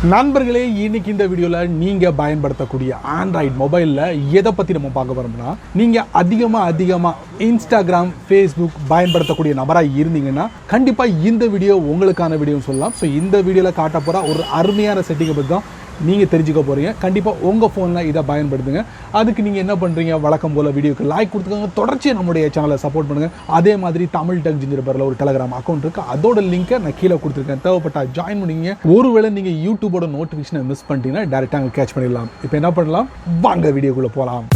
நண்பர்களே, இன்னைக்கு இந்த வீடியோவில் நீங்கள் பயன்படுத்தக்கூடிய ஆண்ட்ராய்டு மொபைலில் எதை பற்றி நம்ம பார்க்க போகிறோம்னா, நீங்கள் அதிகமாக இன்ஸ்டாகிராம், ஃபேஸ்புக் பயன்படுத்தக்கூடிய நபராக இருந்தீங்கன்னா கண்டிப்பாக இந்த வீடியோ உங்களுக்கான வீடியோன்னு சொல்லலாம். ஸோ இந்த வீடியோவில் காட்ட போகிற ஒரு அருமையான செட்டிங்கை பற்றி தான் நீங்கள் தெரிஞ்சுக்க போகிறீங்க. கண்டிப்பாக உங்கள் ஃபோனில் இதை பயன்படுத்துங்க. அதுக்கு நீங்கள் என்ன பண்ணுறீங்க, வழக்கம் போல் வீடியோக்கு லைக் கொடுத்துக்கோங்க, தொடர்ச்சியாக நம்முடைய சேனலை சப்போர்ட் பண்ணுங்கள். அதே மாதிரி தமிழ் டெக் ஜிஞ்சர் பேரில் ஒரு டெலகிராம் அக்கௌண்ட் இருக்குது, அதோட லிங்கை நான் கீழே கொடுத்துருக்கேன். தேவைப்பட்டா ஜாயின் பண்ணிங்க. ஒருவேளை நீங்கள் யூடியூபோட நோட்டிஃபிகேஷனை மிஸ் பண்ணிட்டீங்கன்னா டேரெக்டாக அங்கே கேட்ச் பண்ணிடலாம். இப்போ என்ன பண்ணலாம், வாங்க வீடியோக்குள்ளே போகலாம்.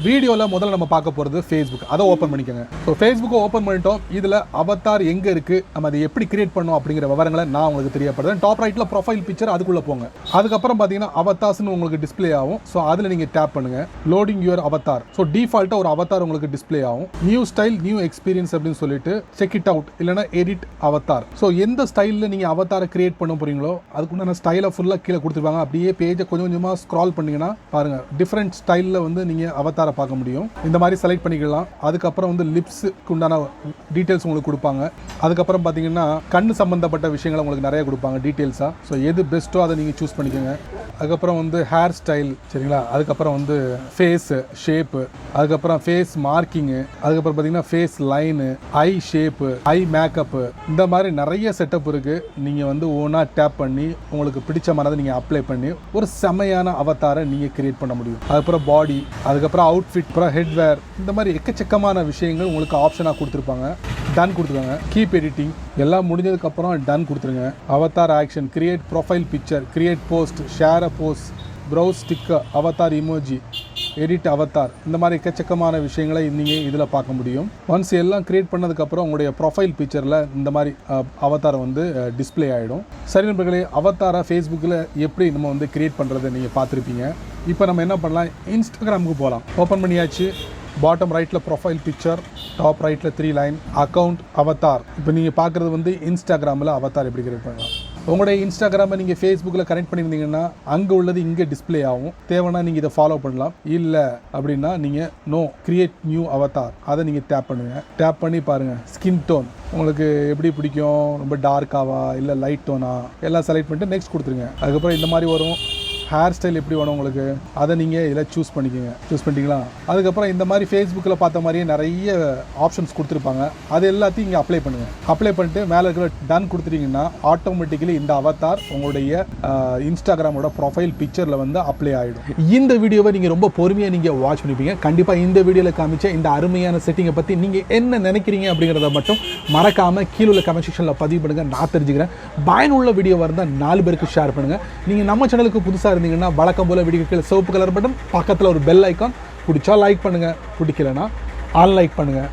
வீடியோவில் முதல்ல நம்ம பார்க்க போகிறது ஃபேஸ்புக். அதை ஓப்பன் பண்ணிக்கோங்க. ஸோ ஃபேஸ்புக்கை ஓப்பன் பண்ணிட்டோம். இதில் அவதார் எங்கே இருக்குது, நம்ம அதை எப்படி கிரியேட் பண்ணோம் அப்படிங்கிற விவரங்களை நான் உங்களுக்கு தெரியப்படுறேன். டாப் ரைட்டில் ப்ரொஃபைல் பிக்சர், அதுக்குள்ளே போங்க. அதுக்கப்புறம் பார்த்தீங்கன்னா அவதார்ஸ்னு உங்களுக்கு டிஸ்பிளே ஆகும். ஸோ அதில் நீங்கள் டேப் பண்ணுங்கள். Loading your Avatar. ஸோ டிஃபால்ட்டாக ஒரு அவதார் உங்களுக்கு டிஸ்பிளே ஆகும். நியூ ஸ்டைல், நியூ எக்ஸ்பீரியன்ஸ் அப்படின்னு சொல்லிட்டு செக் இட் அவுட், இல்லைனா எடிட் அவதார். ஸோ எந்த ஸ்டைலில் நீங்கள் அவதாரை கிரியேட் பண்ண போகிறீங்களோ அதுக்குண்டான ஸ்டைலை ஃபுல்லாக கீழே கொடுத்துருவாங்க. அப்படியே பேஜை கொஞ்சம் கொஞ்சமாக ஸ்க்ரால் பண்ணிங்கன்னா பாருங்கள், டிஃப்ரெண்ட் ஸ்டைலில் வந்து நீங்கள் அவதாரை பார்க்க முடியும். இந்த மாதிரி செலக்ட் பண்ணிக்கலாம். அதுக்கப்புறம் வந்து லிப்ஸுக்கு உண்டான டீடைல்ஸ் உங்களுக்கு கொடுப்பாங்க. அதுக்கப்புறம் பார்த்தீங்கன்னா கண்ணு சம்பந்தப்பட்ட விஷயங்களை உங்களுக்கு நிறைய கொடுப்பாங்க டீடைல்ஸாக. ஸோ எது பெஸ்ட்டோ அதை நீங்கள் சூஸ் பண்ணிக்கோங்க. அதுக்கப்புறம் வந்து ஹேர் ஸ்டைல், சரிங்களா. அதுக்கப்புறம் வந்து ஃபேஸு ஷேப்பு, அதுக்கப்புறம் ஃபேஸ் மார்க்கிங்கு, அதுக்கப்புறம் பார்த்தீங்கன்னா ஃபேஸ் லைனு, ஐ ஷேப்பு, ஐ மேக்கப்பு, இந்த மாதிரி நிறைய செட்டப் இருக்குது. நீங்கள் வந்து ஒன்றா டேப் பண்ணி உங்களுக்கு பிடிச்ச மாதிரி நீங்கள் அப்ளை பண்ணி ஒரு செமையான அவதாரை நீங்கள் கிரியேட் பண்ண முடியும். அதுக்கப்புறம் பாடி, அதுக்கப்புறம் அவுட்ஃபிட், அப்புறம் ஹெட்வேர், இந்த மாதிரி எக்கச்சக்கமான விஷயங்கள் உங்களுக்கு ஆப்ஷனாக கொடுத்துருப்பாங்க. டன் கொடுத்துருக்காங்க. கீப் எடிட்டிங் எல்லாம் முடிஞ்சதுக்கப்புறம் டன் கொடுத்துருங்க. Avatar action, create profile picture, create post, share a post, browse sticker, avatar emoji, edit avatar, இந்த மாதிரி எக்கச்சக்கமான விஷயங்களை நீங்கள் இதில் பார்க்க முடியும். ஒன்ஸ் எல்லாம் கிரியேட் பண்ணதுக்கப்புறம் உங்களுடைய ப்ரொஃபைல் பிக்சரில் இந்த மாதிரி அவதாரை வந்து டிஸ்பிளே ஆகிடும். சரி நண்பர்களே, அவதாரை ஃபேஸ்புக்கில் எப்படி நம்ம வந்து கிரியேட் பண்ணுறதை நீங்கள் பார்த்துருப்பீங்க. இப்போ நம்ம என்ன பண்ணலாம், இன்ஸ்டாகிராமுக்கு போகலாம். ஓப்பன் பண்ணியாச்சு. பாட்டம் ரைட்டில் ப்ரொஃபைல் பிக்சர், டாப் ரைட்டில் 3 லைன், அக்கௌண்ட், அவதார். இப்போ நீங்கள் பார்க்குறது வந்து இன்ஸ்டாகிராமில் அவதார் எப்படி கிரியேட் பண்ணலாம். உங்களுடைய இன்ஸ்டாகிராமை நீங்கள் ஃபேஸ்புக்கில் கனெக்ட் பண்ணியிருந்தீங்கன்னா அங்கே உள்ளது இங்கே டிஸ்பிளே ஆகும். தேவைன்னா நீங்கள் இதை ஃபாலோ பண்ணலாம். இல்லை அப்படின்னா நீங்கள் நோ கிரியேட் நியூ அவதார், அதை நீங்கள் டேப் பண்ணுங்கள். டேப் பண்ணி பாருங்கள், ஸ்கின் டோன் உங்களுக்கு எப்படி பிடிக்கும், ரொம்ப டார்க்காவா இல்லை லைட் டோனா, எல்லாம் செலக்ட் பண்ணிட்டு நெக்ஸ்ட் கொடுத்துருங்க. அதுக்கப்புறம் இந்த மாதிரி வரும். ஹேர் ஸ்டைல் எப்படி வேணும் உங்களுக்கு, அதை நீங்கள் இதில் சூஸ் பண்ணிக்கோங்க. சூஸ் பண்ணிட்டீங்களா. அதுக்கப்புறம் இந்த மாதிரி ஃபேஸ்புக்கில் பார்த்த மாதிரியே நிறைய ஆப்ஷன்ஸ் கொடுத்துருப்பாங்க. அது எல்லாத்தையும் இங்கே அப்ளை பண்ணுங்கள். அப்ளை பண்ணிட்டு மேலே இருக்கிற டன் கொடுத்துட்டீங்கன்னா ஆட்டோமேட்டிக்கலி இந்த அவதார் உங்களுடைய இன்ஸ்டாகிராமோட ப்ரொஃபைல் பிக்சரில் வந்து அப்ளை ஆகிடும். இந்த வீடியோவை நீங்கள் ரொம்ப பொறுமையாக நீங்கள் வாட்ச் பண்ணிப்பீங்க. கண்டிப்பாக இந்த வீடியோவில் காமிச்ச இந்த அருமையான செட்டிங்கை பற்றி நீங்கள் என்ன நினைக்கிறீங்க அப்படிங்கிறத மட்டும் மறக்காமல் கீழே உள்ள கமெண்ட் செக்ஷனில் பதிவு பண்ணுங்கள். நான் தெரிஞ்சுக்கிறேன். பயனுள்ள வீடியோவாக இருந்தால் 4 பேருக்கு ஷேர் பண்ணுங்கள். நீங்கள் நம்ம சேனலுக்கு புதுசாக இருந்தீங்கன்னா வழக்கம் போல வீடியோ கீழே சிவப்பு கலர் பட்டன், பக்கத்தில் ஒரு பெல் ஐக்கான், பிடிச்சா லைக் பண்ணுங்கள், பிடிக்கலன்னா அன்லைக் பண்ணுங்கள்.